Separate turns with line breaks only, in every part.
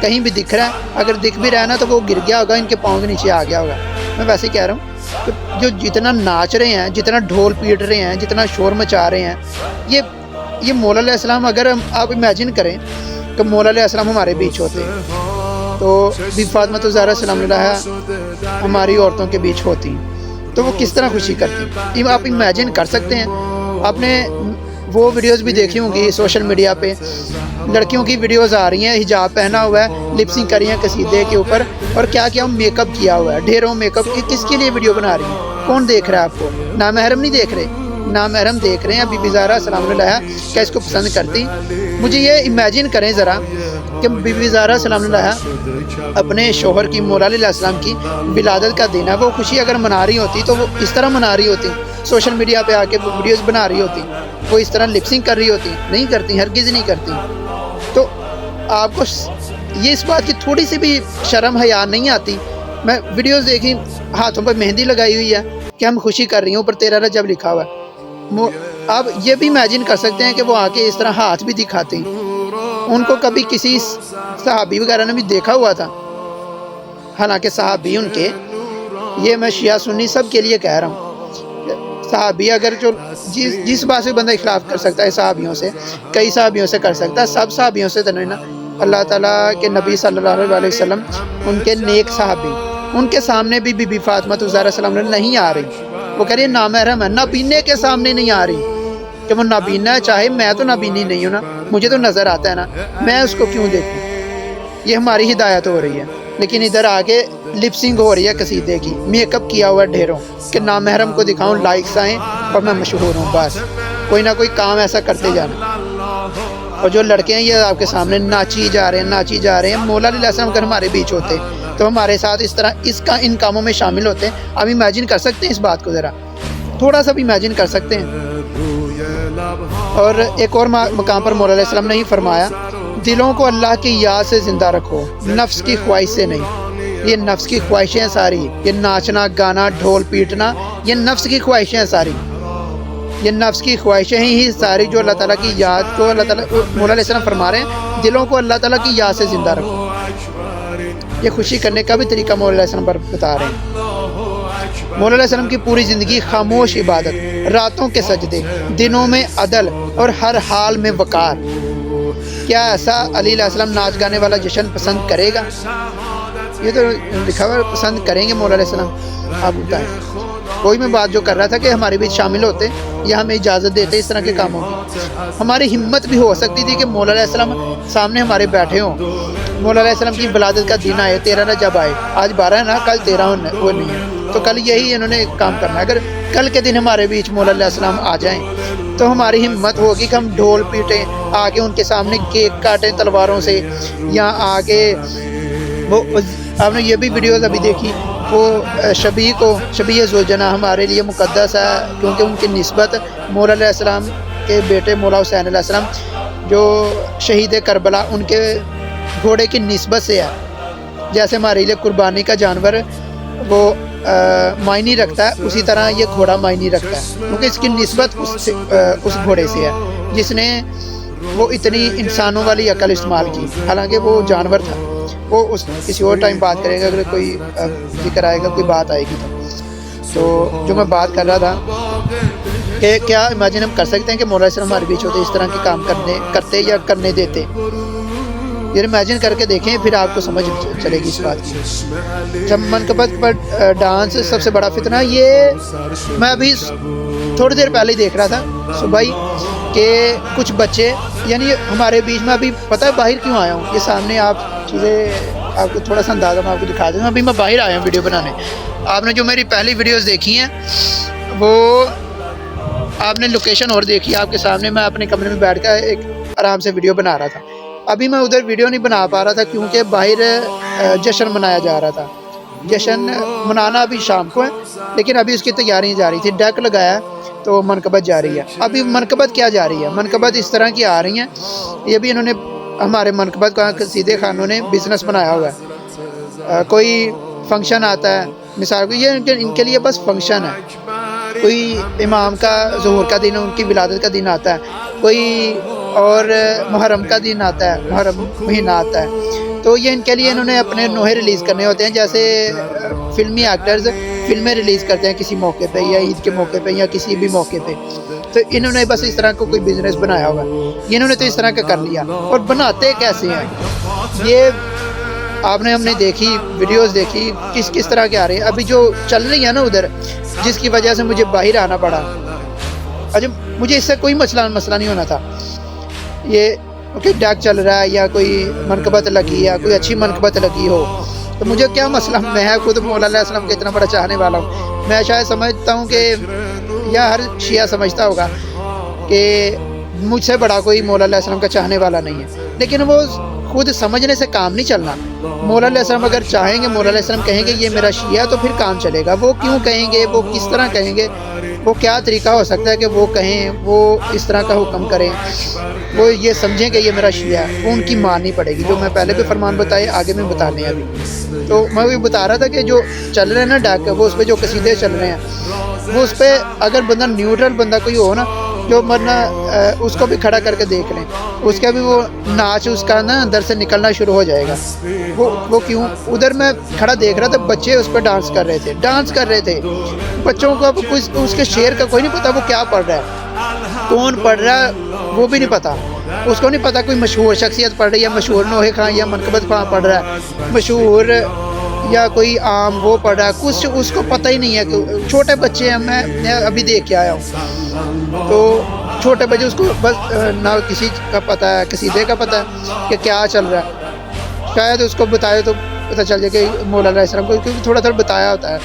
کہیں بھی دکھ رہا ہے، اگر دکھ بھی رہا ہے نا تو وہ گر گیا ہوگا، ان کے پاؤں کے نیچے آ گیا ہوگا۔ میں ویسے ہی کہہ رہا ہوں کہ جو جتنا ناچ رہے ہیں، جتنا ڈھول پیٹ رہے ہیں، جتنا شور مچا رہے ہیں، یہ مولا علیہ السلام، اگر آپ امیجن کریں کہ مولا علیہ السلام ہمارے بیچ ہوتے تو بی فاطمہ الزہرا سلام علیہا ہماری عورتوں کے بیچ ہوتی تو وہ کس طرح خوشی کرتی۔ آپ امیجن کر سکتے ہیں؟ آپ نے وہ ویڈیوز بھی دیکھی ہوں گی سوشل میڈیا پہ، لڑکیوں کی ویڈیوز آ رہی ہیں، حجاب پہنا ہوا ہے، لپسنگ کری ہیں قصیدے کے اوپر، اور کیا کیا میک اپ کیا ہوا ہے، ڈھیروں میک اپ۔ کس کے لیے ویڈیو بنا رہی ہیں؟ کون دیکھ رہا ہے آپ کو؟ نامحرم نہیں دیکھ رہے، نامحرم دیکھ رہے ہیں۔ بی بی زہرا سلام علیہا کیا اس کو پسند کرتی؟ مجھے یہ امیجن کریں ذرا کہ بی بی زہرا سلام علیہا اپنے شوہر کی، مولا علیہ السلام کی ولادت کا دن ہے، وہ خوشی اگر منا رہی ہوتی تو وہ اس طرح منا رہی ہوتی؟ سوشل میڈیا پہ آ کے وہ ویڈیوز بنا رہی ہوتی؟ وہ اس طرح لپسنگ کر رہی ہوتی؟ نہیں کرتی، ہرگز نہیں کرتی۔ تو آپ کو یہ اس بات کی تھوڑی سی بھی شرم حیا نہیں آتی؟ میں ویڈیوز دیکھی، ہاتھوں پر مہندی لگائی ہوئی ہے کہ ہم خوشی کر رہی ہیں، اوپر 13 رجب لکھا ہوا ہے۔ آپ یہ بھی امیجن کر سکتے ہیں کہ وہ آ کے اس طرح ہاتھ بھی دکھاتے ہیں۔ ان کو کبھی کسی صحابی وغیرہ نے بھی دیکھا ہوا تھا؟ حالانکہ صحابی ان کے، یہ میں شیعہ سنی سب کے لیے کہہ رہا ہوں، صحابی اگر جو جس بات سے بندہ اختلاف کر سکتا ہے صحابیوں سے، کئی صحابیوں سے کر سکتا ہے، سب صحابیوں سے تو نہیں نا۔ اللہ تعالیٰ کے نبی صلی اللہ علیہ وسلم ان کے نیک صحابی، ان کے سامنے بھی بی بی فاطمہ الزہرا سلام علیہا نہیں آ رہی۔ وہ کہہ رہی ہے نامحرم ہے، نابینے کے سامنے نہیں آ رہی کہ وہ نابینا ہے، چاہے میں تو نابینی نہیں ہوں نا، مجھے تو نظر آتا ہے نا، میں اس کو کیوں دیکھوں؟ یہ ہماری ہدایت ہو رہی ہے، لیکن ادھر آگے لپسنگ ہو رہی ہے قصیدے کی، میک اپ کیا ہوا ہے ڈھیروں کہ نامحرم کو دکھاؤں، لائکس آئیں اور میں مشہور ہوں۔ بس کوئی نہ کوئی کام ایسا کرتے جانا۔ اور جو لڑکے ہیں یہ آپ کے سامنے ناچی جا رہے ہیں، ناچی جا رہے ہیں۔ مولا علیہ السلام اگر ہمارے بیچ ہوتے تو ہمارے ساتھ اس طرح ان کاموں میں شامل ہوتے۔ آپ امیجن کر سکتے ہیں اس بات کو؟ ذرا تھوڑا سا بھی امیجن کر سکتے ہیں؟ اور ایک اور مقام پر مولا علیہ السلام نے ہی فرمایا، دلوں کو اللہ کی یاد سے زندہ رکھو، نفس کی خواہش سے نہیں۔ یہ نفس کی خواہشیں ساری، یہ ناچنا گانا ڈھول پیٹنا، یہ نفس کی خواہشیں ساری، یہ نفس کی خواہشیں ہی ساری جو اللہ تعالیٰ کی یاد کو، اللہ تعالیٰ مولا علیہ السلام فرما رہے ہیں دلوں کو اللہ تعالیٰ کی یاد سے زندہ رکھو۔ یہ خوشی کرنے کا بھی طریقہ مولا علیہ السلام پر بتا رہے ہیں۔ مولا علیہ السلام کی پوری زندگی خاموش عبادت، راتوں کے سجدے، دنوں میں عدل اور ہر حال میں وقار۔ کیا ایسا علی علیہ السلام ناچ گانے والا جشن پسند کرے گا؟ یہ تو لکھا ہوا پسند کریں گے مولا علیہ السلام؟ آپ بتائیں۔ کوئی میں بات جو کر رہا تھا کہ ہمارے بیچ شامل ہوتے یا ہمیں اجازت دیتے اس طرح کے کاموں کی، ہماری ہمت بھی ہو سکتی تھی کہ مولا علیہ السلام سامنے ہمارے بیٹھے ہوں، مولا علیہ السلام کی ولادت کا دن آئے، 13 رجب آئے، آج 12 ہے نا، کل 13 وہ نہیں ہے، تو کل یہی انہوں نے کام کرنا ہے۔ اگر کل کے دن ہمارے بیچ مولا علیہ السلام آ جائیں تو ہماری ہمت ہوگی کہ ہم ڈھول پیٹیں، آگے ان کے سامنے کیک کاٹیں تلواروں سے، یا آگے وہ آپ نے یہ بھی ویڈیوز ابھی دیکھی، وہ شبیہ زوجنہ ہمارے لیے مقدس ہے، کیونکہ ان کی نسبت مولا علیہ السلام کے بیٹے مولا حسین علیہ السلام جو شہید کربلا، ان کے گھوڑے کی نسبت سے ہے۔ جیسے ہمارے لیے قربانی کا جانور وہ معنی رکھتا ہے، اسی طرح یہ گھوڑا معنی رکھتا ہے، کیونکہ اس کی نسبت اس گھوڑے سے ہے جس نے وہ اتنی انسانوں والی عقل استعمال کی، حالانکہ وہ جانور تھا۔ وہ کسی اور ٹائم بات کرے گا، اگر کوئی ذکر آئے گا، کوئی بات آئے گی تو جو میں بات کر رہا تھا کہ کیا امیجن ہم کر سکتے ہیں کہ مولا علیہ السلام ہمارے بیچ ہوتے، اس طرح کے کام کرتے یا کرنے دیتے؟ یہ امیجن کر کے دیکھیں، پھر آپ کو سمجھ چلے گی اس بات کی۔ جب منقبت پر ڈانس سب سے بڑا فتنہ، یہ میں ابھی تھوڑی دیر پہلے ہی دیکھ رہا تھا صبح ہی کہ کچھ بچے، یعنی ہمارے بیچ میں ابھی پتہ ہے باہر کیوں آیا ہوں، یہ سامنے آپ چیزیں آپ کو تھوڑا سا اندازہ میں آپ کو دکھا دوں۔ ابھی میں باہر آیا ہوں ویڈیو بنانے۔ آپ نے جو میری پہلی ویڈیوز دیکھی ہیں وہ آپ نے لوکیشن اور دیکھی آپ کے سامنے، میں اپنے کمرے میں بیٹھ کر ایک آرام سے ویڈیو بنا رہا تھا۔ ابھی میں ادھر ویڈیو نہیں بنا پا رہا تھا کیونکہ باہر جشن منایا جا رہا تھا۔ جشن منانا ابھی شام کو ہے، لیکن ابھی اس کی تیاریاں جاری تھی، ڈیک لگایا تو منقبت جاری ہے۔ ابھی منقبت کیا جاری ہے؟ منقبت اس طرح کی آ رہی ہیں، یہ بھی انہوں نے ہمارے منقبت کا قصیدے خانوں نے بزنس بنایا ہوا ہے۔ کوئی فنکشن آتا ہے، مثال کو یہ ان کے لیے بس فنکشن ہے۔ کوئی امام کا ظہور کا دن، ان کی ولادت کا دن آتا ہے، کوئی اور محرم کا دن آتا ہے، محرم مہینہ آتا ہے، تو یہ ان کے لیے انہوں نے اپنے نوحے ریلیز کرنے ہوتے ہیں. جیسے فلمی ایکٹرز فلمیں ریلیز کرتے ہیں کسی موقع پہ یا عید کے موقع پہ یا کسی بھی موقع پہ، تو انہوں نے بس اس طرح کا کوئی بزنس بنایا ہوگا. انہوں نے تو اس طرح کا کر لیا. اور بناتے کیسے ہیں یہ ہم نے دیکھی ویڈیوز دیکھی کس طرح کے آ رہے ہیں. ابھی جو چل رہی ہے نا ادھر، جس کی وجہ سے مجھے باہر آنا پڑا. اچھا مجھے اس سے کوئی مسئلہ نہیں ہونا تھا. یہ کہ ڈاک چل رہا ہے یا کوئی منقبت لگی یا کوئی اچھی منقبت لگی ہو تو مجھے کیا مسئلہ. میں خود مولا علیہ السلام کے اتنا بڑا چاہنے والا ہوں. میں شاید سمجھتا ہوں کہ یا ہر شیعہ سمجھتا ہوگا کہ مجھ سے بڑا کوئی مولا علیہ السلام کا چاہنے والا نہیں ہے. لیکن وہ خود سمجھنے سے کام نہیں چلنا. مولا علیہ السلام اگر چاہیں گے، مولا علیہ السلام کہیں گے یہ میرا شیعہ ہے، تو پھر کام چلے گا. وہ کیوں کہیں گے، وہ کس طرح کہیں گے، وہ کیا طریقہ ہو سکتا ہے کہ وہ کہیں، وہ اس طرح کا حکم کریں، وہ یہ سمجھیں کہ یہ میرا شیعہ ہے. وہ ان کی ماننی پڑے گی. جو میں پہلے بھی فرمان بتائے آگے میں بتانے ہیں. ابھی تو میں وہی بتا رہا تھا کہ جو چل رہے ہیں نا ڈاک، وہ اس پہ جو قصیدے چل رہے ہیں، وہ اس پہ اگر بندہ نیوٹرل بندہ کوئی ہو نا، جو مرنا اس کو بھی کھڑا کر کے دیکھ لیں، اس کا بھی وہ ناچ اس کا نا اندر سے نکلنا شروع ہو جائے گا. وہ کیوں؟ ادھر میں کھڑا دیکھ رہا تھا، بچے اس پہ ڈانس کر رہے تھے. بچوں کو اب اس کے شعر کا کوئی نہیں پتا وہ کیا پڑھ رہا ہے، کون پڑھ رہا ہے وہ بھی نہیں پتا. اس کو نہیں پتا کوئی مشہور شخصیت پڑھ رہی ہے، مشہور نوحے خان یا منقبت خان پڑھ رہا ہے، مشہور یا کوئی عام وہ پڑھ رہا ہے. کچھ اس کو پتہ ہی نہیں ہے کہ چھوٹے بچے ہیں. میں ابھی دیکھ کے آیا ہوں تو چھوٹے بچے، اس کو بس نہ کسی کا پتہ ہے، قصیدے کا پتہ ہے کہ کیا چل رہا ہے. شاید اس کو بتائے تو پتہ چل جائے کہ مولا علیہ السلام کو، کیونکہ تھوڑا بتایا ہوتا ہے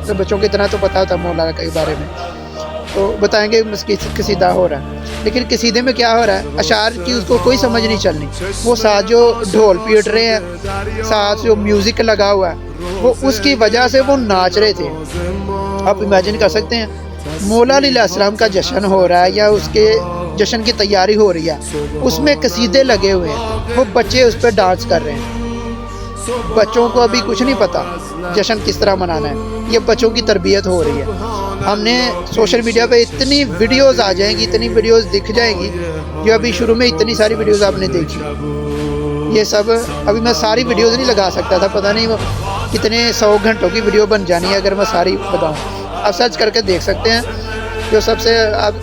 تو بچوں کو اتنا تو پتہ ہوتا ہے مولا کے بارے میں، تو بتائیں گے قصیدہ ہو رہا ہے. لیکن قصیدے میں کیا ہو رہا ہے، اشعار کی اس کو کوئی سمجھ نہیں چلنی. وہ ساتھ جو ڈھول پیٹ رہے ہیں، ساتھ جو میوزک لگا ہوا ہے، وہ اس کی وجہ سے وہ ناچ رہے تھے. آپ امیجن کر سکتے ہیں مولا علیہ السلام کا جشن ہو رہا ہے یا اس کے جشن کی تیاری ہو رہی ہے، اس میں قصیدے لگے ہوئے ہیں، وہ بچے اس پہ ڈانس کر رہے ہیں. بچوں کو ابھی کچھ نہیں پتا جشن کس طرح منانا ہے. یہ بچوں کی تربیت ہو رہی ہے. ہم نے سوشل میڈیا پہ اتنی ویڈیوز آ جائیں گی، اتنی ویڈیوز دکھ جائیں گی، جو ابھی شروع میں اتنی ساری ویڈیوز آپ نے دیکھی. یہ سب ابھی میں ساری ویڈیوز نہیں لگا سکتا تھا، پتہ نہیں وہ کتنے 100 گھنٹوں کی ویڈیو بن جانی ہے اگر میں ساری بتاؤں. آپ سرچ کر کے دیکھ سکتے ہیں. جو سب سے آپ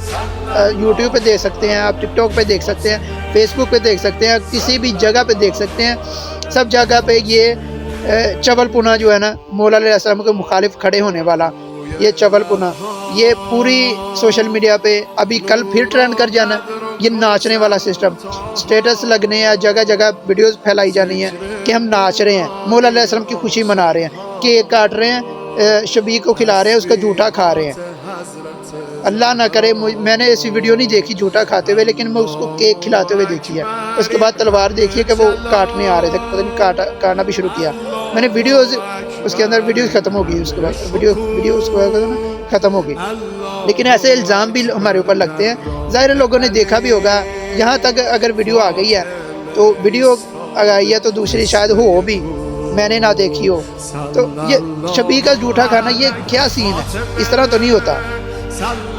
یوٹیوب پہ دیکھ سکتے ہیں، آپ ٹک ٹاک پہ دیکھ سکتے ہیں، فیس بک پہ دیکھ سکتے ہیں، کسی بھی جگہ پہ دیکھ سکتے ہیں. سب جگہ پہ یہ چول پنا جو ہے نا، مولا علیہ السلام کے مخالف کھڑے ہونے والا یہ چول پنا، یہ پوری سوشل میڈیا پہ ابھی کل پھر ٹرینڈ کر جانا. یہ ناچنے والا سسٹم، سٹیٹس لگنے ہیں، جگہ جگہ ویڈیوز پھیلائی جانی ہیں کہ ہم ناچ رہے ہیں، مولا علیہ السلام کی خوشی منا رہے ہیں، کیک کاٹ رہے ہیں، شبیہ کو کھلا رہے ہیں، اس کا جھوٹا کھا رہے ہیں. اللہ نہ کرے میں نے ایسی ویڈیو نہیں دیکھی جھوٹا کھاتے ہوئے، لیکن میں اس کو کیک کھلاتے ہوئے دیکھی ہے. اس کے بعد تلوار دیکھی ہے کہ وہ کاٹنے آ رہے تھے، پتہ نہیں کاٹنا بھی شروع کیا. میں نے ویڈیوز اس کے اندر ویڈیوز ختم ہو گئی، اس کے بعد ویڈیو اس کے بعد ختم ہو گئی. لیکن ایسے الزام بھی ہمارے اوپر لگتے ہیں. ظاہر لوگوں نے دیکھا بھی ہوگا. یہاں تک اگر ویڈیو آ گئی ہے تو ویڈیو آئی ہے تو دوسری شاید ہو بھی میں نے نہ دیکھی ہو. تو یہ شبیہ کا جھوٹا کھانا یہ کیا سین ہے؟ اس طرح تو نہیں ہوتا.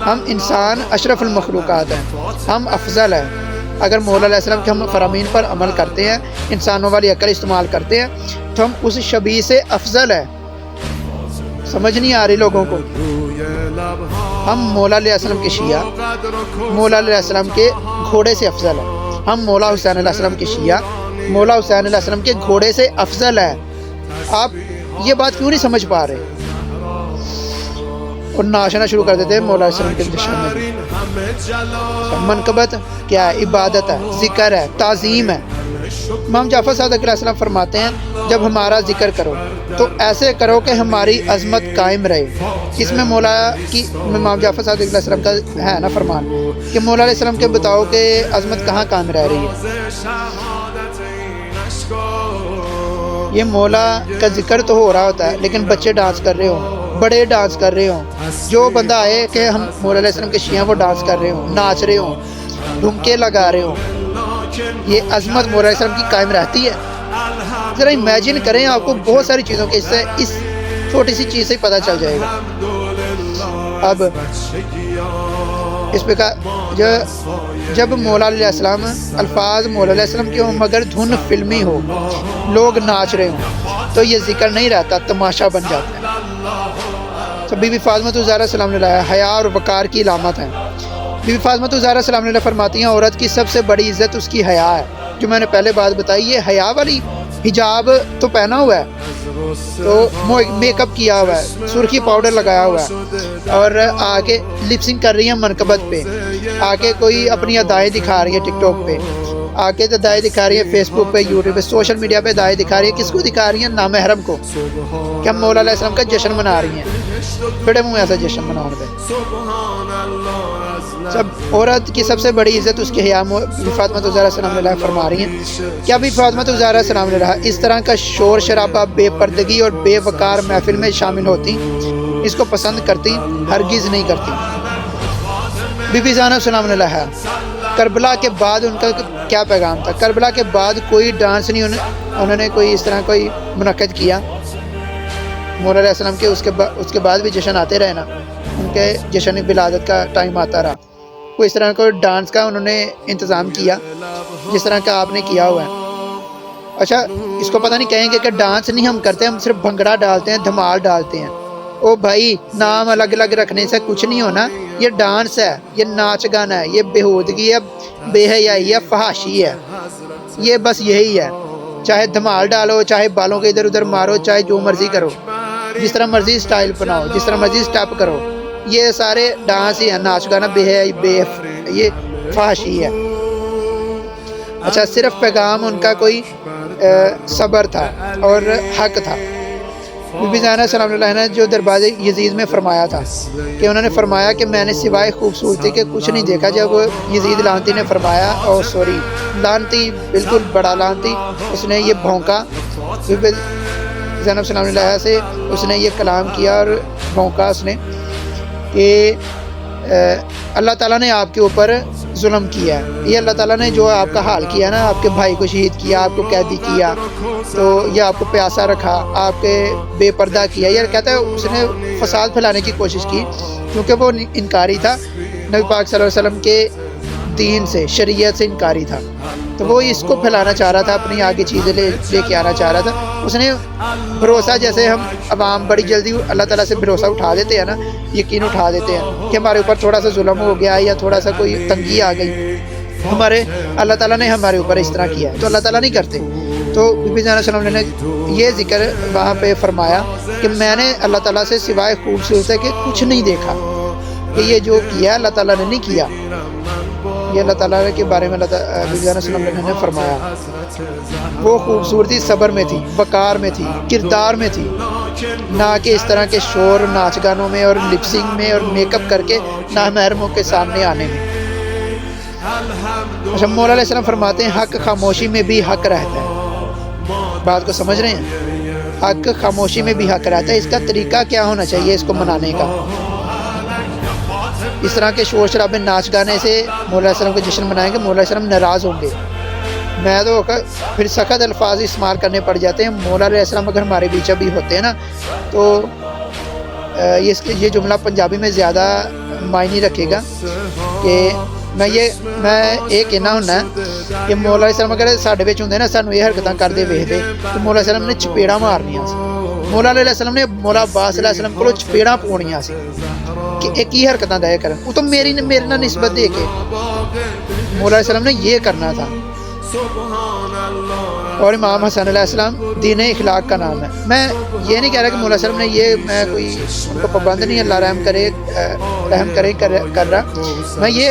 ہم انسان اشرف المخلوقات ہیں، ہم افضل ہیں. اگر مولا علیہ السلام کے ہم فرامین پر عمل کرتے ہیں، انسانوں والی عقل استعمال کرتے ہیں، تو ہم اس شبیہ سے افضل ہیں. سمجھ نہیں آ رہی لوگوں کو. ہم مولا علیہ السلام کے شیعہ، مولا علیہ السلام کے گھوڑے سے افضل ہیں. ہم مولا حسین علیہ السلام کے شیعہ، مولا حسین علیہ السلام کے گھوڑے سے افضل ہیں. آپ یہ بات کیوں نہیں سمجھ پا رہے اور ناچنا شروع کر دیتے ہیں مولا علیہ السلام کے جشن میں؟ منقبت کیا ہے؟ عبادت ہے، ذکر ہے، تعظیم ہے. امام جعفر صادق علیہ السلام فرماتے ہیں جب ہمارا ذکر کرو تو ایسے کرو کہ ہماری عظمت قائم رہے. اس میں مولا کی امام جعفر صادق علیہ السلام کا ہے نا فرمان کہ مولا علیہ السلام کے بتاؤ کہ عظمت کہاں قائم رہ رہی ہے. یہ مولا کا ذکر تو ہو رہا ہوتا ہے لیکن بچے ڈانس کر رہے ہوں، بڑے ڈانس کر رہے ہوں. جو بندہ آئے کہ ہم مولا علیہ السلام کے شیعہ وہ ڈانس کر رہے ہوں، ناچ رہے ہوں، ڈھمکے لگا رہے ہوں. یہ عظمت مولا علیہ السلام کی قائم رہتی ہے؟ ذرا امیجن کریں. آپ کو بہت ساری چیزوں کے اس چھوٹی سی چیز سے ہی پتہ چل جائے گا. اب اس پہ جو جب مولا علیہ السلام الفاظ مولا علیہ السلام کے ہوں مگر دھن فلمی ہو، لوگ ناچ رہے ہوں، تو یہ ذکر نہیں رہتا، تماشا بن جاتا ہے۔ تو بی بی فاطمہ الزہرا سلام علیہ حیا اور وقار کی علامت ہیں۔ بی بی فاطمہ الزہرا سلام علیہ فرماتی ہیں عورت کی سب سے بڑی عزت اس کی حیا ہے۔ جو میں نے پہلے بات بتائی، یہ حیا والی حجاب تو پہنا ہوا ہے، تو میک اپ کیا ہوا ہے، سرخی پاؤڈر لگایا ہوا ہے، اور آگے لپسنگ کر رہی ہیں منقبت پہ، آگے کوئی اپنی ادائیں دکھا رہی ہے ٹک ٹاک پہ، آگے ادائیں دکھا رہی ہے فیس بک پہ، یوٹیوب پہ، سوشل میڈیا پہ ادائیں دکھا رہی ہے۔ کس کو دکھا رہی ہیں؟ نامحرم کو، کہ ہم مولا علیہ السلام کا جشن منا رہی ہیں۔ بڑے منہ ایسا جشن مناؤ پہ سب عورت کی سب سے بڑی عزت اس کے حیا۔ بی فاطمہ الزہرا سلام علیہ فرما رہی ہیں کیا بی فاطمہ الزہرا سلام علیہ اس طرح کا شور شرابہ، بے پردگی اور بے وقار محفل میں شامل ہوتی، اس کو پسند کرتی؟ ہرگز نہیں کرتی۔ بی بی زینب سلام علیہ، کربلا کے بعد ان کا کیا پیغام تھا؟ کربلا کے بعد کوئی ڈانس نہیں انہوں نے کوئی اس طرح کوئی منعقد کیا۔ مولا علیہ السلام کے اس کے بعد بھی جشن آتے رہے نا، ان کے جشن ولادت کا ٹائم آتا رہا، کوئی اس طرح کوئی ڈانس کا انہوں نے انتظام کیا جس طرح کا آپ نے کیا ہوا ہے؟ اچھا، اس کو پتہ نہیں کہیں گے کہ ڈانس نہیں ہم کرتے، ہم صرف بھنگڑا ڈالتے ہیں، دھمال ڈالتے ہیں۔ او بھائی، نام الگ الگ رکھنے سے کچھ نہیں ہونا، یہ ڈانس ہے، یہ ناچ گانا ہے، یہ بےہودگی ہے، بے حیائی ہے، فحاشی ہے، یہ بس یہی ہے۔ چاہے دھمال ڈالو، چاہے بالوں کے ادھر ادھر مارو، چاہے جو مرضی کرو، جس طرح مرضی سٹائل بناؤ، جس طرح مرضی سٹیپ کرو، یہ سارے ڈانس ہی ہیں، ناچ گانا بے حیائی، یہ فحاشی ہے۔ اچھا، صرف پیغام ان کا کوئی صبر تھا اور حق تھا۔ بی بی زینب سلام اللہ نے جو دربار یزید میں فرمایا تھا کہ انہوں نے فرمایا کہ میں نے سوائے خوبصورتی کے کچھ نہیں دیکھا۔ جب یزید لعنتی نے فرمایا، او سوری، لعنتی، بالکل بڑا لعنتی، اس نے یہ بھونکا، بی بی زینب سلام اللہ سے اس نے یہ کلام کیا اور بھونکا اس نے کہ اللہ تعالیٰ نے آپ کے اوپر ظلم کیا ہے، یہ اللہ تعالیٰ نے جو آپ کا حال کیا نا، آپ کے بھائی کو شہید کیا، آپ کو قیدی کیا، تو یہ آپ کو پیاسا رکھا، آپ کے بے پردہ کیا۔ یہ کہتا ہے اس نے فساد پھیلانے کی کوشش کی، کیونکہ وہ انکاری تھا نبی پاک صلی اللہ علیہ وسلم کے دین سے، شریعت سے انکاری تھا، تو وہ اس کو پھیلانا چاہ رہا تھا، اپنی آگے چیزیں لے کے آنا چاہ رہا تھا۔ اس نے بھروسہ، جیسے ہم عوام بڑی جلدی اللہ تعالیٰ سے بھروسہ اٹھا دیتے ہیں نا، یقین اٹھا دیتے ہیں کہ ہمارے اوپر تھوڑا سا ظلم ہو گیا یا تھوڑا سا کوئی تنگی آ گئی، ہمارے اللہ تعالیٰ نے ہمارے اوپر اس طرح کیا ہے، تو اللہ تعالیٰ نہیں کرتے۔ تو بی بی زینب سلام نے یہ ذکر وہاں پہ فرمایا کہ میں نے اللہ تعالیٰ سے سوائے خوبصورتی کے کچھ نہیں دیکھا، کہ یہ جو کیا اللہ تعالیٰ نے نہیں کیا، یہ اللہ تعالیٰ کے بارے میں بی بی زینب سلام نے فرمایا۔ وہ خوبصورتی صبر میں تھی، وقار میں تھی، کردار میں تھی، نہ کہ اس طرح کے شور، ناچ گانوں میں اور لپسنگ میں اور میک اپ کر کے نامحرموں کے سامنے آنے میں۔ اچھا، مولا علیہ السلام فرماتے ہیں حق خاموشی میں بھی حق رہتا ہے۔ بات کو سمجھ رہے ہیں؟ حق خاموشی میں بھی حق رہتا ہے۔ اس کا طریقہ کیا ہونا چاہیے اس کو منانے کا؟ اس طرح کے شور شرابے، ناچ گانے سے مولا علیہ السلام کا جشن منائیں گے، مولا علیہ السلام ناراض ہوں گے، میں تو پھر سخت الفاظ استعمال کرنے پڑ جاتے ہیں۔ مولا علیہ السلام اگر ہمارے بیچ بھی ہوتے ہیں نا، تو یہ جملہ پنجابی میں زیادہ معنی رکھے گا کہ میں یہ کہنا ہونا ہے کہ مولا علیہ السلام اگر ساڈے وچ ہوندے نا، سانوں یہ حرکتاں کردے ویکھدے، تو مولا علیہ السلام نے چپیڑا مارنیاں سی۔ مولا علیہ السلام نے مولا عباس علیہ السلام کو چپیڑا پونیاں سی کہ ایک ہی حرکتاں دے کرن، وہ تو میرے نال نسبت دے کے مولا علیہ السلام نے یہ کرنا تھا۔ اور امام حسن علیہ السلام دین اخلاق کا نام ہے۔ میں یہ نہیں کہہ رہا کہ مولا علیہ السلام نے یہ، میں کوئی ان کو پابند نہیں، اللہ رحم کرے کر رہا، میں یہ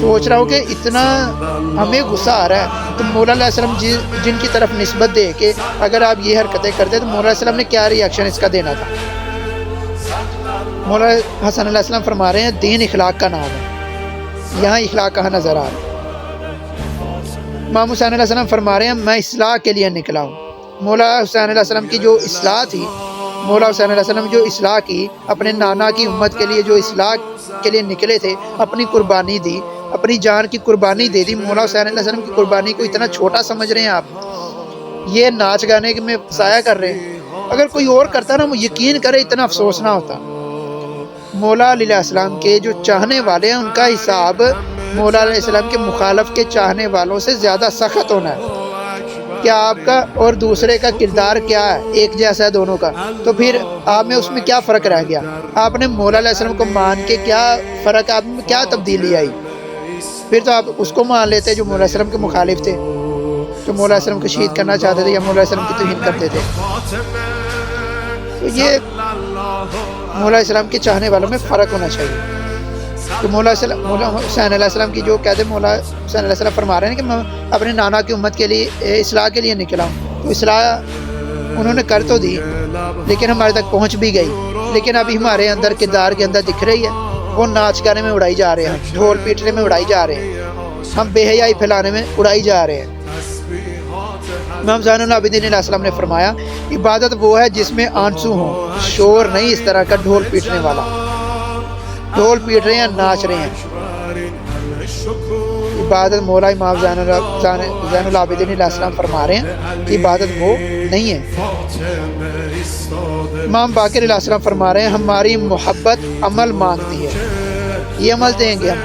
سوچ رہا ہوں کہ اتنا ہمیں غصہ آ رہا ہے، تو مولا علیہ السلام جن کی طرف نسبت دے کہ اگر آپ یہ حرکتیں کرتے تو مولا علیہ السلام نے کیا ری ایکشن اس کا دینا تھا۔ مولا حسن علیہ السلام فرما رہے ہیں دین اخلاق کا نام ہے، یہاں اخلاق کہاں نظر آ رہا ہے؟ امام حسین علیہ السلام فرما رہے ہیں میں اصلاح کے لیے نکلا ہوں۔ مولا حسین علیہ السلام کی جو اصلاح تھی، مولا حسین علیہ السلام جو اصلاح کی، اپنے نانا کی امت کے لیے جو اصلاح کے لیے نکلے تھے، اپنی قربانی دی، اپنی جان کی قربانی دے دی۔ مولا حسین علیہ السلام کی قربانی کو اتنا چھوٹا سمجھ رہے ہیں آپ؟ یہ ناچ گانے میں ضائع کر رہے ہیں۔ اگر کوئی اور کرتا نا، وہ یقین کرے اتنا افسوس نہ ہوتا۔ مولا علیہ السلام کے جو چاہنے والے ہیں ان کا حساب مولا علیہ السلام کے مخالف کے چاہنے والوں سے زیادہ سخت ہونا ہے. کیا آپ کا اور دوسرے کا کردار کیا ہے؟ ایک جیسا ہے دونوں کا. تو پھر آپ میں اس میں کیا فرق رہ گیا؟ آپ نے مولا علیہ السلام کو مان کے کیا فرق، آپ میں کیا تبدیلی آئی؟ پھر تو آپ اس کو مان لیتے جو مولا علیہ السلام کے مخالف تھے، جو مولا علیہ السلام کو شہید کرنا چاہتے تھے یا مولا علیہ السلام کی توہین کرتے تھے. تو یہ مولا علیہ السلام کے چاہنے والوں میں فرق ہونا چاہیے. تو مولا حسین علیہ السلام کی جو کہتے ہیں، مولا حسین علیہ السلام فرما رہے ہیں کہ میں اپنے نانا کی امت کے لیے اصلاح کے لیے نکلا ہوں. تو اصلاح انہوں نے کر تو دی لیکن ہمارے تک پہنچ بھی گئی، لیکن ابھی ہمارے اندر کردار کے اندر دکھ رہی ہے. وہ ناچ گانے میں اڑائی جا رہے ہیں، ڈھول پیٹنے میں اڑائی جا رہے ہیں، ہم بے حیائی پھیلانے میں اڑائی جا رہے ہیں. امام زین العابدین علیہ السلام نے فرمایا عبادت وہ ہے جس میں آنسو ہوں، شور نہیں اس طرح کا ڈھول پیٹنے والا. ڈھول پیٹ رہے ہیں، ناچ رہے ہیں. عبادت مولا امام زین العابدین علیہ السلام فرما رہے ہیں کہ عبادت وہ نہیں ہے. امام باقر علیہ السلام فرما رہے ہیں ہماری محبت عمل مانگتی ہے، یہ عمل دیں گے ہم.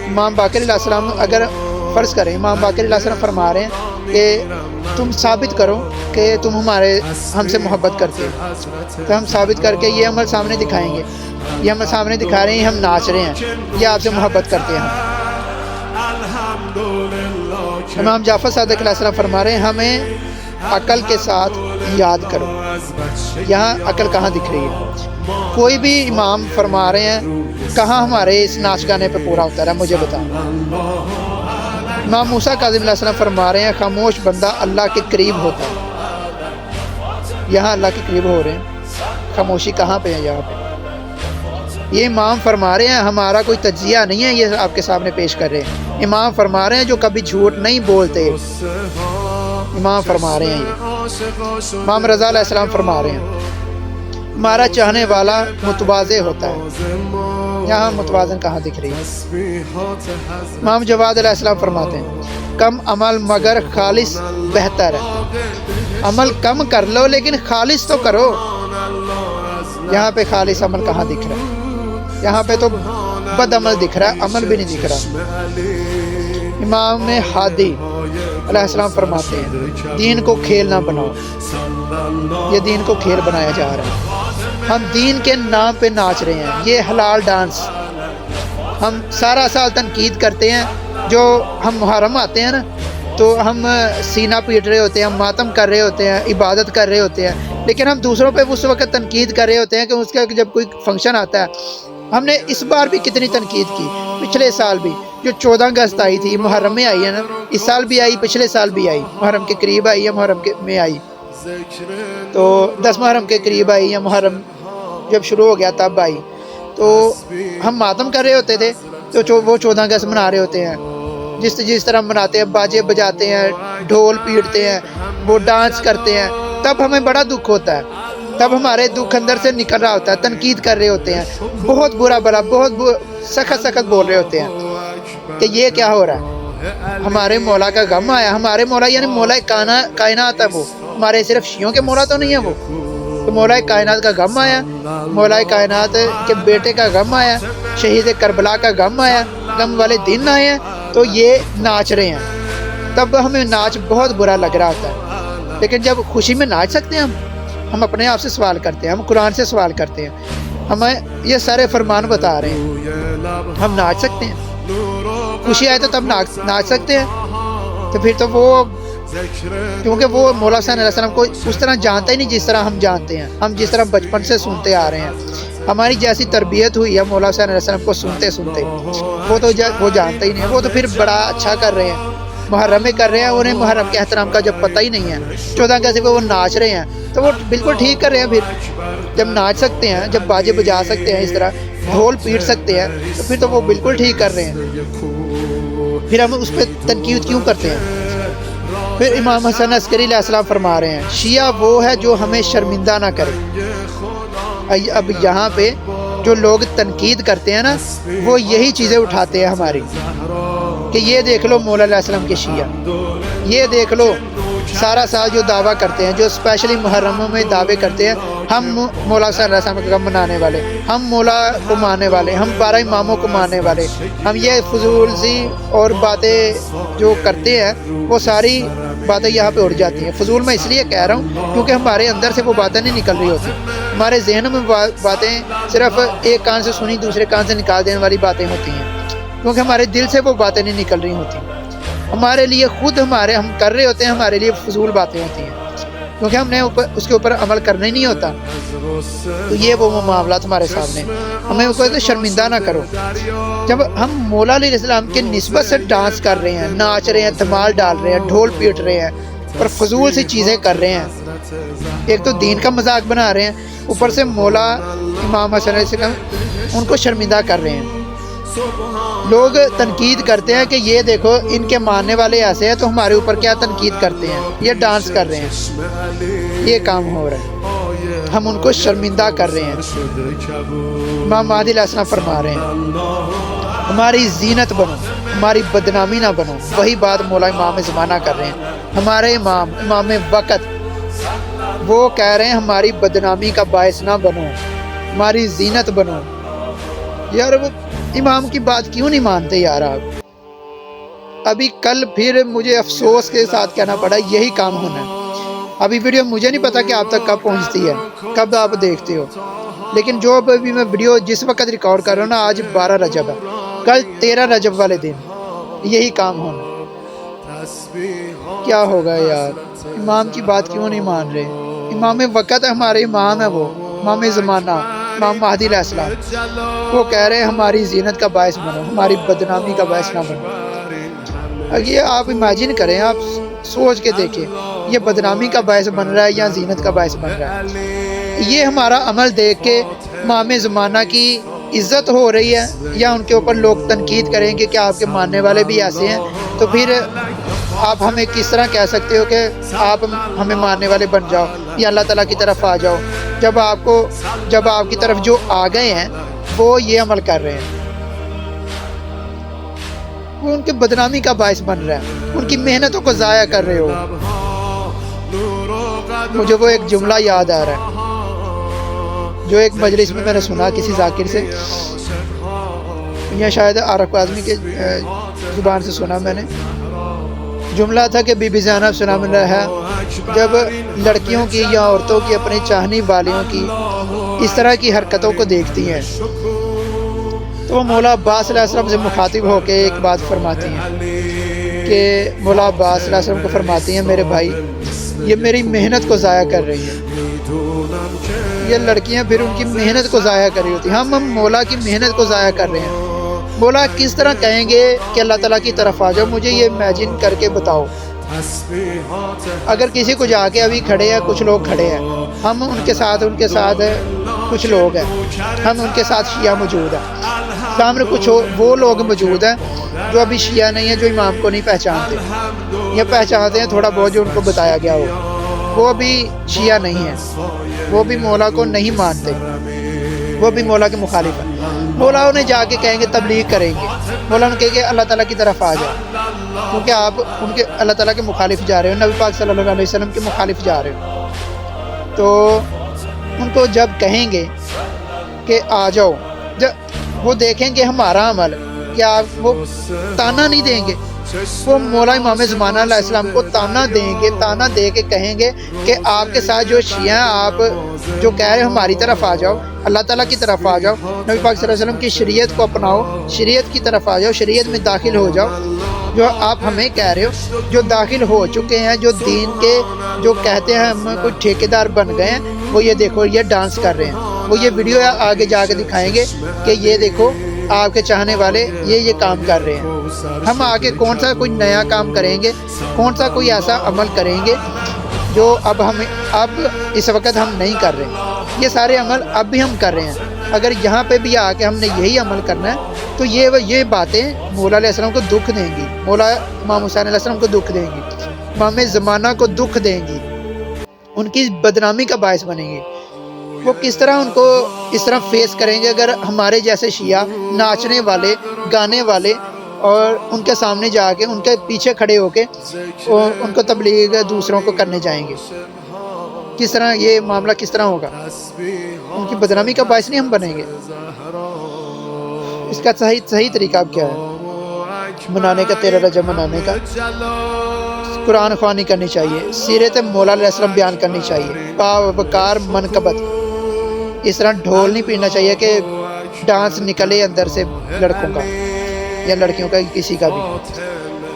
امام باقر علیہ السلام اگر فرض کریں، امام باقر علیہ السلام فرما رہے ہیں کہ تم ثابت کرو کہ تم ہم سے محبت کرتے ہو، تو ہم ثابت کر کے یہ عمل سامنے دکھائیں گے. یہ ہم سامنے دکھا رہے ہیں ہم ناچ رہے ہیں، یہ آپ سے محبت کرتے ہیں. امام جعفر صادق علیہ السلام فرما رہے ہیں ہمیں عقل کے ساتھ یاد کرو. یہاں عقل کہاں دکھ رہی ہے؟ کوئی بھی امام فرما رہے ہیں کہاں ہمارے اس ناچ گانے پہ پورا ہوتا ہے؟ مجھے بتاؤ. امام موسیٰ کاظم علیہ السلام فرما رہے ہیں خاموش بندہ اللہ کے قریب ہوتا ہے. یہاں اللہ کے قریب ہو رہے ہیں، خاموشی کہاں پہ ہے؟ یہاں پہ. یہ امام فرما رہے ہیں، ہمارا کوئی تجزیہ نہیں ہے، یہ آپ کے سامنے پیش کر رہے ہیں. امام فرما رہے ہیں جو کبھی جھوٹ نہیں بولتے، امام فرما رہے ہیں. یہ امام رضا علیہ السلام فرما رہے ہیں ہمارا چاہنے والا متواضع ہوتا ہے. یہاں متوازن کہاں دکھ رہی ہے؟ امام جواد علیہ السلام فرماتے ہیں کم عمل مگر خالص بہتر ہے. عمل کم کر لو لیکن خالص تو کرو. یہاں پہ خالص عمل کہاں دکھ رہا ہے؟ یہاں پہ تو بد عمل دکھ رہا ہے، عمل بھی نہیں دکھ رہا. امام ہادی علیہ السلام فرماتے ہیں دین کو کھیل نہ بناؤ. یہ دین کو کھیل بنایا جا رہا ہے. ہم دین کے نام پہ ناچ رہے ہیں، یہ حلال ڈانس. ہم سارا سال تنقید کرتے ہیں، جو ہم محرم آتے ہیں نا تو ہم سینہ پیٹ رہے ہوتے ہیں، ہم ماتم کر رہے ہوتے ہیں، عبادت کر رہے ہوتے ہیں، لیکن ہم دوسروں پہ اس وقت تنقید کر رہے ہوتے ہیں کہ اس کا جب کوئی فنکشن آتا ہے. ہم نے اس بار بھی کتنی تنقید کی، پچھلے سال بھی جو 14 اگست آئی تھی، محرم میں آئی ہے نا، اس سال بھی آئی، پچھلے سال بھی آئی، محرم کے قریب آئی یا محرم میں آئی، تو 10 محرم کے قریب آئی یا محرم جب شروع ہو گیا تب آئی. تو ہم ماتم کر رہے ہوتے تھے تو وہ 14 اگست منا رہے ہوتے ہیں جس طرح مناتے ہیں، باجے بجاتے ہیں، ڈھول پیٹتے ہیں، وہ ڈانس کرتے ہیں. تب ہمیں بڑا دکھ ہوتا ہے، تب ہمارے دکھ اندر سے نکل رہا ہوتا ہے. تنقید کر رہے ہوتے ہیں، بہت برا بلا، بہت سخت بول رہے ہوتے ہیں کہ یہ کیا ہو رہا ہے. ہمارے مولا کا غم آیا. ہمارے مولا یعنی مولا کائنات ہے، وہ ہمارے صرف شیعوں کے مولا تو نہیں ہے وہ. تو مولا کائنات کا غم آیا، مولا کائنات کے بیٹے کا غم آیا، شہید کربلا کا غم آیا، غم والے دن آئے ہیں، تو یہ ناچ رہے ہیں. تب ہمیں ناچ بہت برا لگ رہا ہوتا ہے. لیکن جب خوشی میں ناچ سکتے ہیں ہم اپنے آپ سے سوال کرتے ہیں، ہم قرآن سے سوال کرتے ہیں، ہمیں یہ سارے فرمان بتا رہے ہیں، ہم ناچ سکتے ہیں. خوشی آئے تو تب ناچ سکتے ہیں. تو پھر تو وہ کیونکہ وہ مولا حسین علیہ السلام کو اس طرح جانتا ہی نہیں جس طرح ہم جانتے ہیں. ہم جس طرح بچپن سے سنتے آ رہے ہیں، ہماری جیسی تربیت ہوئی ہے مولا حسین علیہ السلام کو سنتے وہ جانتا ہی نہیں. وہ تو پھر بڑا اچھا کر رہے ہیں، محرم میں کر رہے ہیں، انہیں محرم کے احترام کا جب پتہ ہی نہیں ہے. 14 اگست پہ وہ ناچ رہے ہیں تو وہ بالکل ٹھیک کر رہے ہیں. پھر جب ناچ سکتے ہیں، جب باجے بجا سکتے ہیں، اس طرح ڈھول پیٹ سکتے ہیں، تو پھر تو وہ بالکل ٹھیک کر رہے ہیں. پھر ہم اس پہ تنقید کیوں کرتے ہیں؟ پھر امام حسن عسکری علیہ السلام فرما رہے ہیں شیعہ وہ ہے جو ہمیں شرمندہ نہ کرے. اب یہاں پہ جو لوگ تنقید کرتے ہیں نا، وہ یہی چیزیں اٹھاتے ہیں ہماری کہ یہ دیکھ لو مولا علیہ السلام کے شیعہ، یہ دیکھ لو سارا سال جو دعویٰ کرتے ہیں، جو اسپیشلی محرموں میں دعوے کرتے ہیں، ہم مولا صلی اللہ علیہ وسلم کا منانے والے، ہم مولا کو ماننے والے، ہم 12 اماموں کو ماننے والے، ہم یہ فضول سی اور باتیں جو کرتے ہیں وہ ساری باتیں یہاں پہ اڑ جاتی ہیں۔ فضول میں اس لیے کہہ رہا ہوں کیونکہ ہمارے اندر سے وہ باتیں نہیں نکل رہی ہوتی، ہمارے ذہن میں باتیں صرف ایک کان سے سنی دوسرے کان سے نکال دینے والی باتیں ہوتی ہیں، کیونکہ ہمارے دل سے وہ باتیں نہیں نکل رہی ہوتی، ہمارے لیے خود ہم کر رہے ہوتے ہیں، ہمارے لیے فضول باتیں ہوتی ہیں کیونکہ ہم نے اس کے اوپر عمل کرنا ہی نہیں ہوتا۔ تو یہ وہ معاملات ہمارے سامنے، ہمیں اس کو شرمندہ نہ کرو۔ جب ہم مولا علیہ السلام کے نسبت سے ڈانس کر رہے ہیں، ناچ رہے ہیں، دھمال ڈال رہے ہیں، ڈھول پیٹ رہے ہیں اور فضول سی چیزیں کر رہے ہیں، ایک تو دین کا مذاق بنا رہے ہیں، اوپر سے مولا امام حسن علیہ السلام ان کو شرمندہ کر رہے ہیں۔ لوگ تنقید کرتے ہیں کہ یہ دیکھو ان کے ماننے والے ایسے ہیں تو ہمارے اوپر کیا تنقید کرتے ہیں، یہ ڈانس کر رہے ہیں، یہ کام ہو رہا ہے، ہم ان کو شرمندہ کر رہے ہیں۔ امام مہدی علیہ السلام فرما رہے ہیں ہماری زینت بنو، ہماری بدنامی نہ بنو، وہی بات مولا امام زمانہ کر رہے ہیں۔ ہمارے امام وقت وہ کہہ رہے ہیں ہماری بدنامی کا باعث نہ بنو، ہماری زینت بنو۔ یار وہ امام کی بات کیوں نہیں مانتے یار آپ؟ ابھی کل پھر مجھے افسوس کے ساتھ کہنا پڑا یہی کام ہونا ہے۔ ابھی ویڈیو مجھے نہیں پتا کہ آپ تک کب پہنچتی ہے، کب آپ دیکھتے ہو، لیکن جو ابھی میں ویڈیو جس وقت ریکارڈ کر رہا ہوں نا، آج 12 رجب ہے، کل 13 رجب والے دن یہی کام ہونا۔ کیا ہوگا یار، امام کی بات کیوں نہیں مان رہے؟ امام وقت ہمارے امام ہے، وہ امام زمانہ امام مہدی علیہ السلام، وہ کہہ رہے ہیں ہماری زینت کا باعث بنو، ہماری بدنامی کا باعث نہ بنو۔ یہ آپ امیجن کریں، آپ سوچ کے دیکھیں، یہ بدنامی کا باعث بن رہا ہے یا زینت کا باعث بن رہا ہے؟ یہ ہمارا عمل دیکھ کے امام زمانہ کی عزت ہو رہی ہے یا ان کے اوپر لوگ تنقید کریں گے کہ آپ کے ماننے والے بھی ایسے ہیں؟ تو پھر آپ ہمیں کس طرح کہہ سکتے ہو کہ آپ ہمیں ماننے والے بن جاؤ یا اللہ تعالیٰ کی طرف آ جاؤ، جب آپ کی طرف جو آ گئے ہیں وہ یہ عمل کر رہے ہیں، وہ ان کے بدنامی کا باعث بن رہا ہے، ان کی محنتوں کو ضائع کر رہے ہو۔ مجھے وہ ایک جملہ یاد آ رہا ہے جو ایک مجلس میں نے سنا کسی ذاکر سے، یا شاید عارف اعظمی کے زبان سے سنا میں نے۔ جملہ تھا کہ بی بی زینب سلام اللہ ہے جب لڑکیوں کی یا عورتوں کی، اپنی چاہنے والیوں کی اس طرح کی حرکتوں کو دیکھتی ہیں تو وہ مولا عباس علیہ السلام سے مخاطب ہو کے ایک بات فرماتی ہیں کہ مولا عباس علیہ السلام کو فرماتی ہیں میرے بھائی یہ میری محنت کو ضائع کر رہی ہے، یہ لڑکیاں پھر ان کی محنت کو ضائع کر رہی ہوتی ہیں، ہم مولا کی محنت کو ضائع کر رہے ہیں۔ مولا کس طرح کہیں گے کہ اللہ تعالیٰ کی طرف آ جاؤ؟ مجھے یہ امیجن کر کے بتاؤ۔ اگر کسی کو جا کے ابھی کھڑے ہیں، کچھ لوگ کھڑے ہیں، ہم ان کے ساتھ کچھ لوگ ہیں، ہم ان کے ساتھ شیعہ موجود ہیں، سامنے کچھ وہ لوگ موجود ہیں جو ابھی شیعہ نہیں ہیں، جو امام کو نہیں پہچانتے یا پہچانتے ہیں تھوڑا بہت جو ان کو بتایا گیا ہو، وہ بھی شیعہ نہیں ہیں، وہ بھی مولا کو نہیں مانتے، وہ بھی مولا کے مخالف ہیں۔ مولا انہیں جا کے کہیں گے تبلیغ کریں گے، مولا انہیں کہیں گے اللہ تعالیٰ کی طرف آ جائے، کیونکہ آپ ان کے اللہ تعالیٰ کے مخالف جا رہے ہو، نبی پاک صلی اللہ علیہ وسلم کے مخالف جا رہے ہو۔ تو ان کو جب کہیں گے کہ آ جاؤ، جب وہ دیکھیں گے ہمارا عمل، کیا وہ تانا نہیں دیں گے؟ وہ مولا امام زمانہ علیہ السلام کو تانا دیں گے، تانا دے کے کہیں گے کہ آپ کے ساتھ جو شیعہ ہیں، آپ جو کہہ رہے ہیں ہماری طرف آ جاؤ، اللہ تعالیٰ کی طرف آ جاؤ، نبی پاک صلی اللہ علیہ وسلم کی شریعت کو اپناؤ، شریعت کی طرف آ جاؤ، شریعت میں داخل ہو جاؤ۔ جو آپ ہمیں کہہ رہے ہو، جو داخل ہو چکے ہیں، جو دین کے جو کہتے ہیں ہم کوئی ٹھیکیدار بن گئے ہیں، وہ یہ دیکھو یہ ڈانس کر رہے ہیں، وہ یہ ویڈیو آگے جا کے دکھائیں گے کہ یہ دیکھو آپ کے چاہنے والے یہ کام کر رہے ہیں۔ ہم آگے کون سا کوئی نیا کام کریں گے، کون سا کوئی ایسا عمل کریں گے جو اب اس وقت ہم نہیں کر رہے؟ یہ سارے عمل اب بھی ہم کر رہے ہیں۔ اگر یہاں پہ بھی آ کے ہم نے یہی عمل کرنا ہے تو یہ باتیں مولا علیہ السلام کو دکھ دیں گی، مولا امام حسین علیہ السلام کو دکھ دیں گی، امام زمانہ کو دکھ دیں گی، ان کی بدنامی کا باعث بنیں گی۔ وہ کس طرح ان کو اس طرح فیس کریں گے اگر ہمارے جیسے شیعہ ناچنے والے، گانے والے اور ان کے سامنے جا کے ان کے پیچھے کھڑے ہو کے ان کو تبلیغ دوسروں کو کرنے جائیں گے. کس طرح یہ معاملہ کس طرح ہوگا؟ ان کی بدنامی کا باعث نہیں ہم بنیں گے. اس کا صحیح طریقہ اب کیا ہے منانے کا؟ 13 رجب منانے کا قرآن خوانی کرنی چاہیے، سیرت مولا علیہ السلام بیان کرنی چاہیے، باوقار منقبت. اس طرح ڈھول نہیں پینا چاہیے کہ ڈانس نکلے اندر سے لڑکوں کا یا لڑکیوں کا، کسی کا بھی.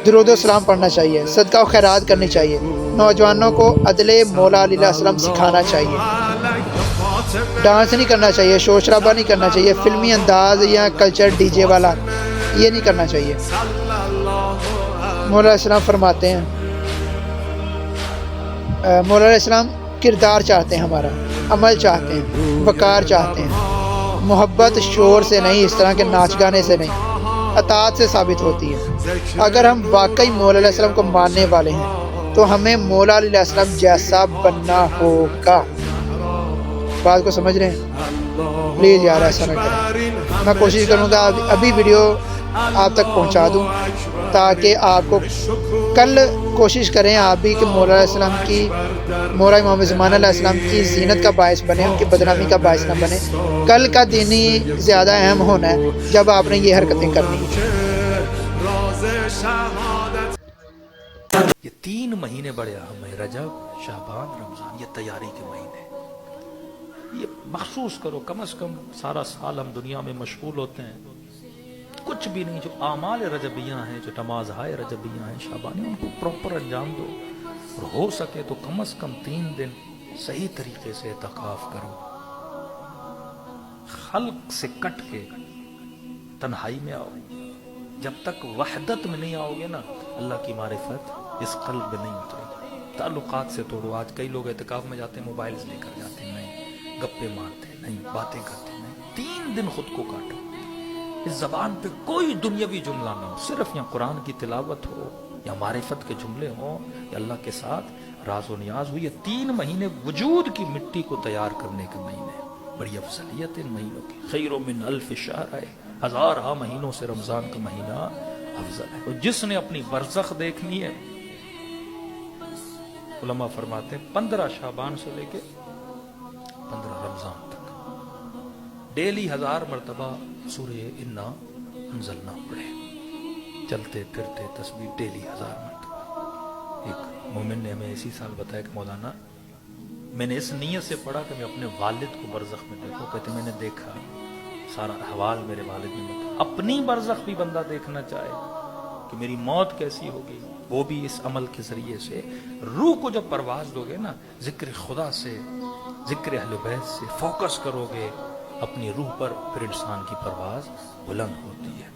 درود و سلام پڑھنا چاہیے، صدقہ و خیرات کرنی چاہیے، نوجوانوں کو عدل مولا علیہ السلام سکھانا چاہیے. ڈانس نہیں کرنا چاہیے، شور شرابہ نہیں کرنا چاہیے، فلمی انداز یا کلچر ڈی جے والا یہ نہیں کرنا چاہیے. مولا علیہ السلام فرماتے ہیں، مولا علیہ السلام کردار چاہتے ہیں، ہمارا عمل چاہتے ہیں، وقار چاہتے ہیں، محبت شور سے نہیں، اس طرح کے ناچ گانے سے نہیں، اطاعت سے ثابت ہوتی ہے. اگر ہم واقعی مولا علیہ السلام کو ماننے والے ہیں تو ہمیں مولا علیہ السلام جیسا بننا ہوگا. بات کو سمجھ رہے ہیں؟ پلیز یار ایسا نہ کریں. میں کوشش کروں گا ابھی ویڈیو آپ تک پہنچا دوں تاکہ آپ کو کل کوشش کریں آپ بھی کہ مولا علیہ السلام کی، مولا امام زمان علیہ السلام کی زینت کا باعث بنے، ان کی بدنامی کا باعث نہ بنے. کل کا دن ہی زیادہ اہم ہونا ہے جب آپ نے یہ حرکتیں کرنی ہیں.
یہ 3 مہینے بڑے اہم ہیں، رجب، شعبان، رمضان. یہ تیاری کے مہینے. یہ محسوس کرو کم از کم سارا سال ہم دنیا میں مشغول ہوتے ہیں، کچھ بھی نہیں. جو اعمال رجبیہ ہیں، جو نمازہائے رجبیہ ہیں، شعبانی، ان کو پراپر انجام دو. اور ہو سکے تو کم از کم 3 دن صحیح طریقے سے اعتکاف کرو. خلق سے کٹ کے تنہائی میں آؤ. جب تک وحدت میں نہیں آؤ گے نا، اللہ کی معرفت اس قلب میں نہیں اترے گی. تعلقات سے توڑو. آج کئی لوگ اعتکاف میں جاتے ہیں، موبائلز لے کر جاتے ہیں، نہیں گپے مارتے ہیں، نہیں باتیں کرتے ہیں. نہیں 3 دن خود کو کاٹو. اس زبان پہ کوئی دنیاوی جملہ نہ ہو، صرف یا قرآن کی تلاوت ہو، یا معرفت کے جملے ہوں، یا اللہ کے ساتھ راز و نیاز ہو. یہ 3 مہینے وجود کی مٹی کو تیار کرنے کے مہینے ہیں. بڑی افضلیت ان مہینوں کی. خیر من 1000 شہر ہے، 1000 مہینوں سے رمضان کا مہینہ افضل ہے. اور جس نے اپنی برزخ دیکھنی ہے، علماء فرماتے ہیں 15 شعبان سے لے کے 15 رمضان تک ڈیلی 1000 مرتبہ سورہ انا انزلنا پڑے. چلتے پھرتے تسبیح ڈیلی 1000 مرتبہ. ایک مومن نے ہمیں اسی سال بتایا کہ مولانا میں نے اس نیت سے پڑھا کہ میں اپنے والد کو برزخ میں دیکھوں. کہتے میں نے دیکھا، سارا احوال میرے والد نے بتایا. اپنی برزخ بھی بندہ دیکھنا چاہے کہ میری موت کیسی ہوگی، وہ بھی اس عمل کے ذریعے سے. روح کو جب پرواز دو گے نا، ذکر خدا سے، ذکر اہل بیت سے فوکس کرو گے اپنی روح پر، پھر انسان کی پرواز بلند ہوتی ہے.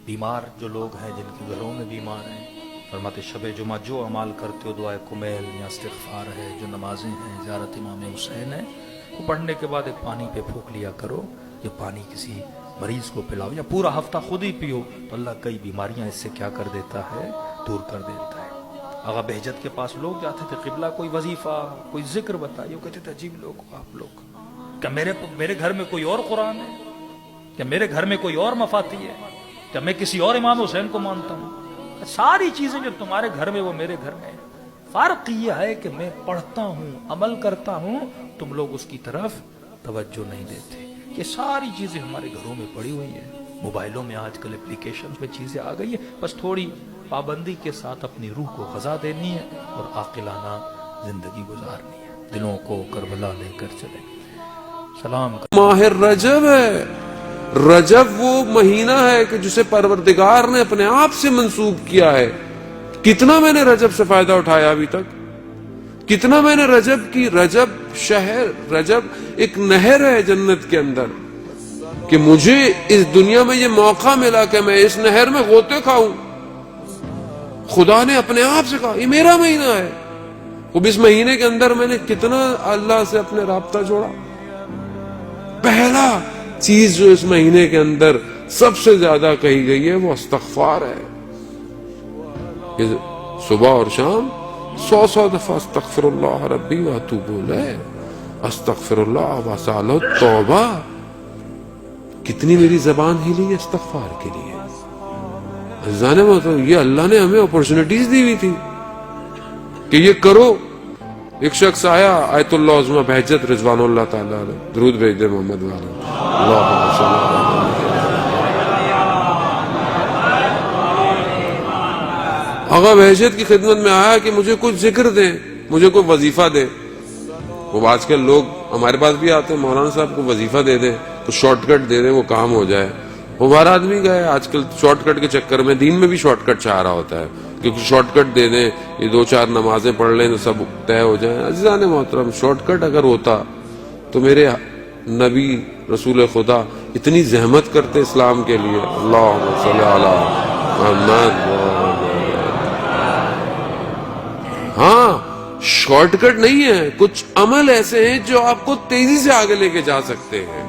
بیمار جو لوگ ہیں، جن کے گھروں میں بیمار ہیں، فرماتے شب جمعہ جو اعمال کرتے ہو، دعائے کمیل یا استغفار ہے، جو نمازیں ہیں، زیارت امام حسین ہے، وہ پڑھنے کے بعد ایک پانی پہ پھونک لیا کرو. یہ پانی کسی مریض کو پلاؤ یا پورا ہفتہ خود ہی پیو تو اللہ کئی بیماریاں اس سے کیا کر دیتا ہے، دور کر دیتا ہے. آغا بہجت کے پاس لوگ جاتے تھے، قبلہ کوئی وظیفہ کوئی ذکر بتائیے، وہ کہتے تھے عجیب لوگ ہو آپ لوگ، کیا میرے گھر میں کوئی اور قرآن ہے، کیا میرے گھر میں کوئی اور مفاتی ہے، کیا میں کسی اور امام حسین کو مانتا ہوں؟ ساری چیزیں جو تمہارے گھر میں وہ میرے گھر میں. فرق یہ ہے کہ میں پڑھتا ہوں، عمل کرتا ہوں، تم لوگ اس کی طرف توجہ نہیں دیتے. یہ ساری چیزیں ہمارے گھروں میں پڑی ہوئی ہیں. موبائلوں میں آج کل اپلیکیشنز میں چیزیں آ گئی ہیں. بس تھوڑی پابندی کے ساتھ اپنی روح کو غذا دینی ہے اور عاقلانہ زندگی گزارنی ہے. دلوں کو کربلا لے کر چلیں. سلام.
ماہ رجب ہے. رجب وہ مہینہ ہے کہ جسے پروردگار نے اپنے آپ سے منسوب کیا ہے. کتنا میں نے رجب سے فائدہ اٹھایا ابھی تک، کتنا میں نے رجب کی، رجب شہر، رجب ایک نہر ہے جنت کے اندر، کہ مجھے اس دنیا میں یہ موقع ملا کہ میں اس نہر میں غوطے کھاؤں. خدا نے اپنے آپ سے کہا یہ میرا مہینہ ہے. اب اس مہینے کے اندر میں نے کتنا اللہ سے اپنے رابطہ جوڑا. پہلا چیز جو اس مہینے کے اندر سب سے زیادہ کہی گئی ہے وہ استغفار ہے. صبح اور شام 100 دفعہ استغفر اللہ ربی واتوب الیہ، استغفر اللہ واسأل التوبہ. کتنی میری زبان ہلی ہے استغفار کے لیے. عزیزان محترم یہ اللہ نے ہمیں اپرچونٹیز دی ہوئی تھی کہ یہ کرو. ایک شخص آیا آیت اللہ عظمہ بہجت رضوان اللہ تعالیٰ علیہ, درود بھیج دے محمد والے, اللہم صلی اللہ علیہ آقا بہجت کی خدمت میں آیا کہ مجھے کچھ ذکر دیں, مجھے کوئی وظیفہ دیں. وہ آج کل لوگ ہمارے پاس بھی آتے ہیں, مولانا صاحب کو وظیفہ دے دیں, تو شارٹ کٹ دے دیں, وہ کام ہو جائے. وہ ہمارا آدمی گئے آج کل شارٹ کٹ کے چکر میں, دین میں بھی شارٹ کٹ چاہ رہا ہوتا ہے, کیونکہ شارٹ کٹ دے دیں, یہ 2-4 نمازیں پڑھ لیں تو سب طے ہو جائیں. عزیزان محترم شارٹ کٹ اگر ہوتا تو میرے نبی رسول خدا اتنی زحمت کرتے اسلام کے لیے. اللہم صلی علی محمد. ہاں شارٹ کٹ نہیں ہے, کچھ عمل ایسے ہیں جو آپ کو تیزی سے آگے لے کے جا سکتے ہیں.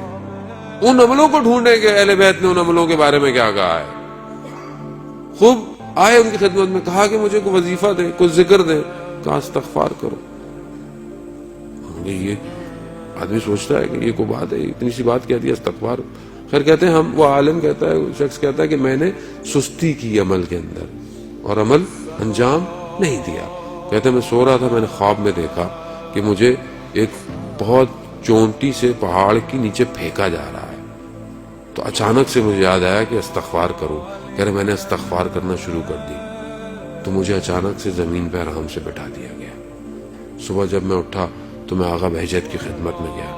ان عملوں کو ڈھونڈیں کہ اہل بیت نے ان عملوں کے بارے میں کیا کہا ہے. خوب آئے ان کی خدمت میں, کہا کہ مجھے کوئی وظیفہ دے, کچھ ذکر دے, کہا استغفار کرو. یہ آدمی سوچتا ہے کہ یہ کوئی بات ہے, اتنی سی بات کہہ دیا استغفار. خیر کہتے ہیں ہم, وہ عالم کہتا ہے, شخص کہتا ہے کہ میں نے سستی کی عمل کے اندر اور عمل انجام نہیں دیا. کہتے ہیں میں سو رہا تھا, میں نے خواب میں دیکھا کہ مجھے ایک بہت چونٹی سے پہاڑ کی نیچے پھینکا جا رہا ہے, تو اچانک سے مجھے یاد آیا کہ استغفار کرو. کہہ رہے میں نے استغفار کرنا شروع کر دی تو مجھے اچانک سے زمین پہ آرام سے بٹھا دیا گیا. صبح جب میں اٹھا تو میں آغا بہجت کی خدمت میں گیا,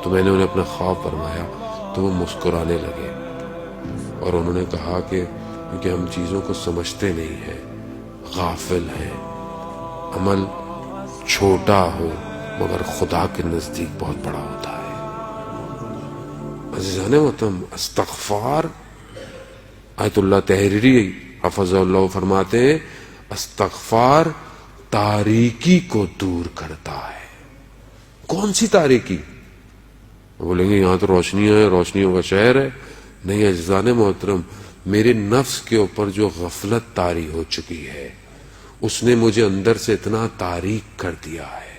تو میں نے انہیں اپنا خواب فرمایا, تو وہ مسکرانے لگے اور انہوں نے کہا کہ کیونکہ ہم چیزوں کو سمجھتے نہیں ہیں, غافل ہیں, عمل چھوٹا ہو مگر خدا کے نزدیک بہت بڑا ہوتا ہے. عزیزان محترم استغفار, آیت اللہ تحریری حفظ اللہ فرماتے ہیں استغفار تاریکی کو دور کرتا ہے. کون سی تاریکی؟ بولیں گے یہاں تو روشنیاں ہیں, روشنیوں کا شہر ہے. نہیں عزیزان محترم, میرے نفس کے اوپر جو غفلت طاری ہو چکی ہے اس نے مجھے اندر سے اتنا تاریک کر دیا ہے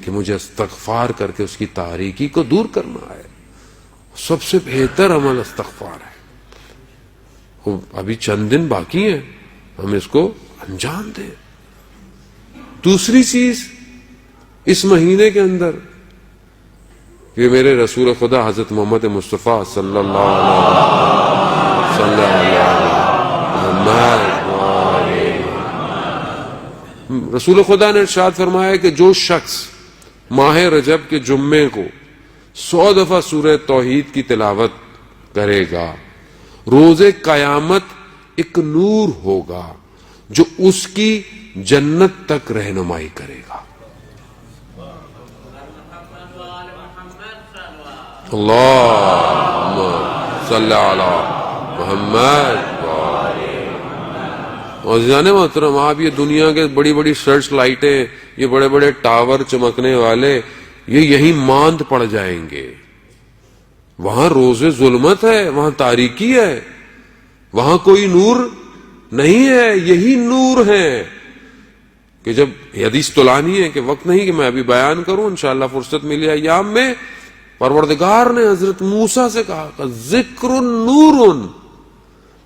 کہ مجھے استغفار کر کے اس کی تاریکی کو دور کرنا ہے. سب سے بہتر عمل استغفار ہے. ابھی چند دن باقی ہیں, ہم اس کو انجام دیں. دوسری چیز اس مہینے کے اندر یہ میرے رسول خدا حضرت محمد مصطفیٰ صلی اللہ علیہ وسلم, رسول خدا نے ارشاد فرمایا کہ جو شخص ماہ رجب کے جمعے کو 100 دفعہ سورہ توحید کی تلاوت کرے گا, روز قیامت ایک نور ہوگا جو اس کی جنت تک رہنمائی کرے گا. اللہم صلی علی محمد. اور عزیزان محترم آپ یہ دنیا کے بڑی بڑی سرچ لائٹیں, یہ بڑے بڑے ٹاور چمکنے والے, یہ یہیں ماند پڑ جائیں گے. وہاں روز ظلمت ہے, وہاں تاریکی ہے, وہاں کوئی نور نہیں ہے. یہی نور ہے کہ جب حدیث طلانی ہے کہ وقت نہیں کہ میں ابھی بیان کروں, انشاءاللہ فرصت ملی ایام میں. پروردگار نے حضرت موسیٰ سے کہا کہ ذکر نور,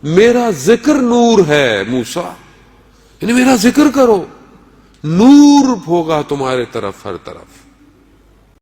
میرا ذکر نور ہے موسیٰ, یعنی میرا ذکر کرو, نور ہوگا تمہارے طرف ہر طرف.